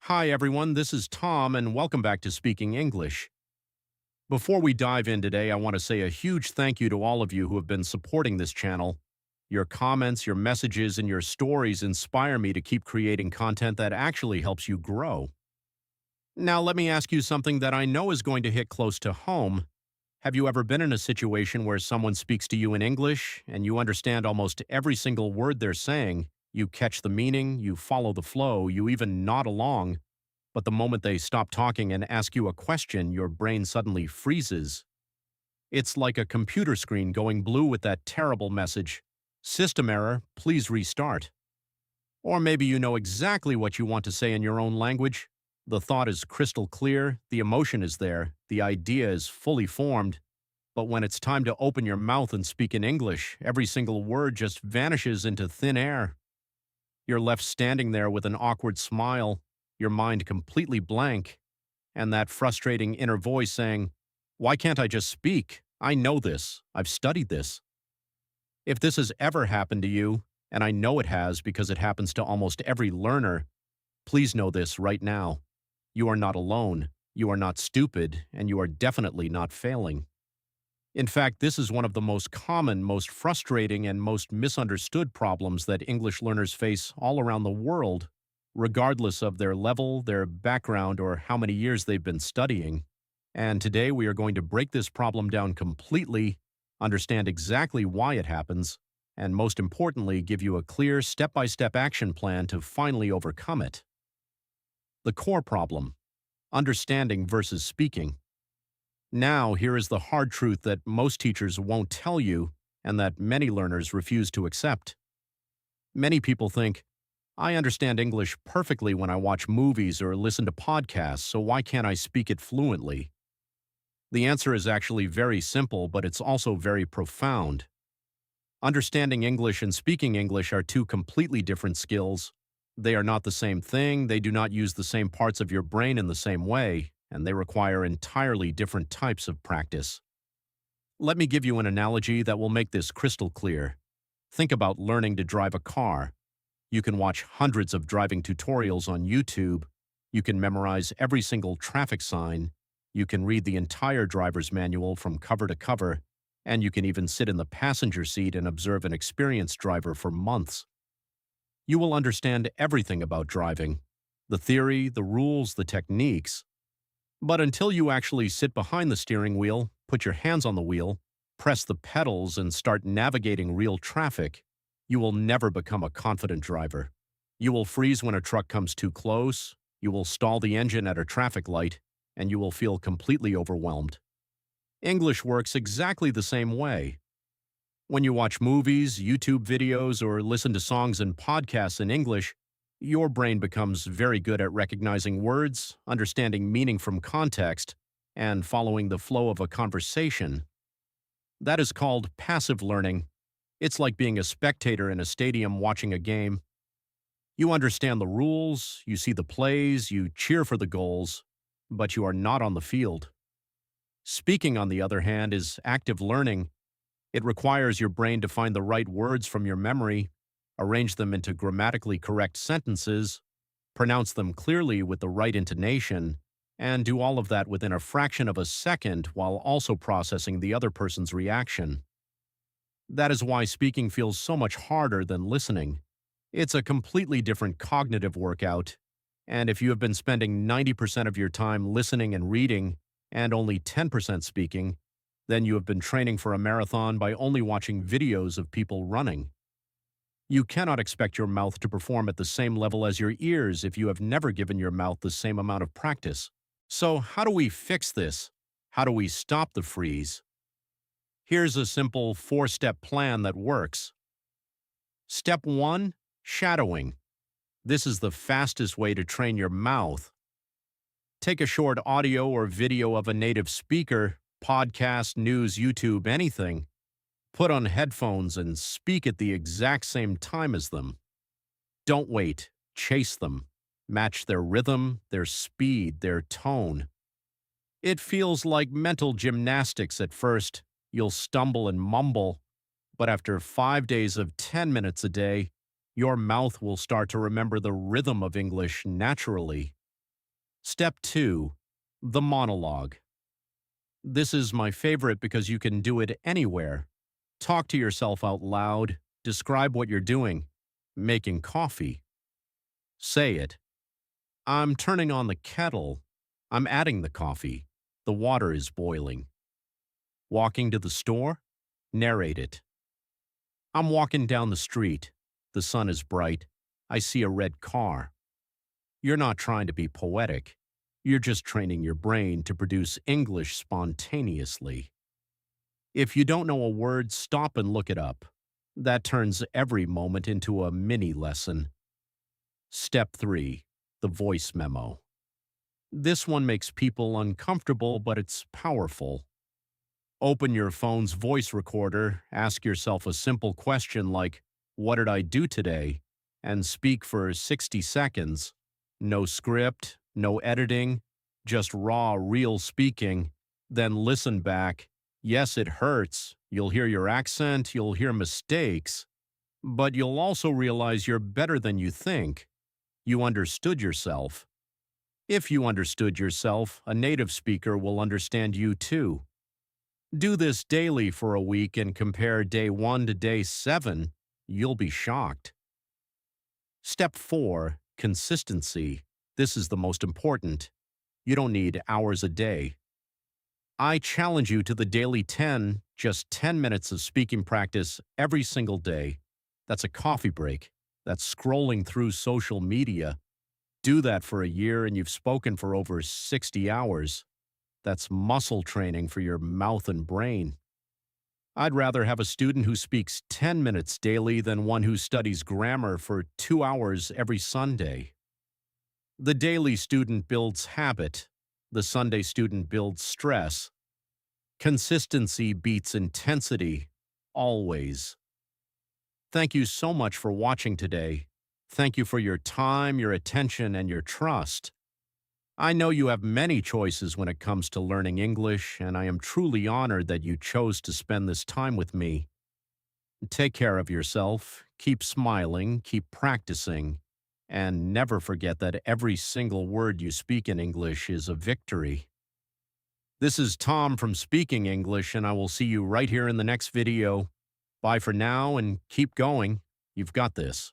Hi, everyone. This is Tom, and welcome back to Speaking English. Before we dive in today, I want to say a huge thank you to all of you who have been supporting this channel. Your comments, your messages, and your stories inspire me to keep creating content that actually helps you grow. Now, let me ask you something that I know is going to hit close to home. Have you ever been in a situation where someone speaks to you in English and you understand almost every single word they're saying? You catch the meaning, you follow the flow, you even nod along, but the moment they stop talking and ask you a question, your brain suddenly freezes. It's like a computer screen going blue with that terrible message, "System error, please restart." Or maybe you know exactly what you want to say in your own language. The thought is crystal clear, the emotion is there, the idea is fully formed, but when it's time to open your mouth and speak in English, every single word just vanishes into thin air. You're left standing there with an awkward smile, your mind completely blank, and that frustrating inner voice saying, "Why can't I just speak? I know this. I've studied this." If this has ever happened to you, and I know it has because it happens to almost every learner, please know this right now. You are not alone, you are not stupid, and you are definitely not failing. In fact, this is one of the most common, most frustrating, and most misunderstood problems that English learners face all around the world, regardless of their level, their background, or how many years they've been studying. And today we are going to break this problem down completely, understand exactly why it happens, and most importantly, give you a clear step-by-step action plan to finally overcome it. The core problem: understanding versus speaking. Now, here is the hard truth that most teachers won't tell you and that many learners refuse to accept. Many people think, "I understand English perfectly when I watch movies or listen to podcasts, so why can't I speak it fluently?" The answer is actually very simple, but it's also very profound. Understanding English and speaking English are two completely different skills. They are not the same thing, they do not use the same parts of your brain in the same way, and they require entirely different types of practice. Let me give you an analogy that will make this crystal clear. Think about learning to drive a car. You can watch hundreds of driving tutorials on YouTube. You can memorize every single traffic sign. You can read the entire driver's manual from cover to cover, and you can even sit in the passenger seat and observe an experienced driver for months. You will understand everything about driving: the theory, the rules, the techniques. But until you actually sit behind the steering wheel, put your hands on the wheel, press the pedals, and start navigating real traffic, you will never become a confident driver. You will freeze when a truck comes too close, you will stall the engine at a traffic light, and you will feel completely overwhelmed. English works exactly the same way. When you watch movies, YouTube videos, or listen to songs and podcasts in English, your brain becomes very good at recognizing words, understanding meaning from context, and following the flow of a conversation. That is called passive learning. It's like being a spectator in a stadium watching a game. You understand the rules, you see the plays, you cheer for the goals, but you are not on the field. Speaking, on the other hand, is active learning. It requires your brain to find the right words from your memory, arrange them into grammatically correct sentences, pronounce them clearly with the right intonation, and do all of that within a fraction of a second while also processing the other person's reaction. That is why speaking feels so much harder than listening. It's a completely different cognitive workout, and if you have been spending 90% of your time listening and reading and only 10% speaking, then you have been training for a marathon by only watching videos of people running. You cannot expect your mouth to perform at the same level as your ears if you have never given your mouth the same amount of practice. So, how do we fix this? How do we stop the freeze? Here's a simple 4-step plan that works. Step 1: shadowing. This is the fastest way to train your mouth. Take a short audio or video of a native speaker, podcast, news, YouTube, anything. Put on headphones and speak at the exact same time as them. Don't wait. Chase them. Match their rhythm, their speed, their tone. It feels like mental gymnastics at first. You'll stumble and mumble, but after 5 days of 10 minutes a day, your mouth will start to remember the rhythm of English naturally. Step 2. The monologue. This is my favorite because you can do it anywhere. Talk to yourself out loud, describe what you're doing. Making coffee. Say it. I'm turning on the kettle. I'm adding the coffee. The water is boiling. Walking to the store? Narrate it. I'm walking down the street. The sun is bright. I see a red car. You're not trying to be poetic. You're just training your brain to produce English spontaneously. If you don't know a word, stop and look it up. That turns every moment into a mini lesson. Step 3. The voice memo. This one makes people uncomfortable, but it's powerful. Open your phone's voice recorder, ask yourself a simple question like, "What did I do today?" and speak for 60 seconds. No script, no editing, just raw, real speaking. Then listen back. Yes, it hurts. You'll hear your accent, you'll hear mistakes, but you'll also realize you're better than you think. You understood yourself. If you understood yourself, a native speaker will understand you too. Do this daily for a week and compare day 1 to day 7. You'll be shocked. Step 4. Consistency. This is the most important. You don't need hours a day. I challenge you to the daily 10, just 10 minutes of speaking practice every single day. That's a coffee break. That's scrolling through social media. Do that for a year and you've spoken for over 60 hours. That's muscle training for your mouth and brain. I'd rather have a student who speaks 10 minutes daily than one who studies grammar for 2 hours every Sunday. The daily student builds habit. The Sunday student builds stress. Consistency beats intensity, always. Thank you so much for watching today. Thank you for your time, your attention, and your trust. I know you have many choices when it comes to learning English, and I am truly honored that you chose to spend this time with me. Take care of yourself, keep smiling, keep practicing, and never forget that every single word you speak in English is a victory. This is Tom from Speaking English, and I will see you right here in the next video. Bye for now, and keep going. You've got this.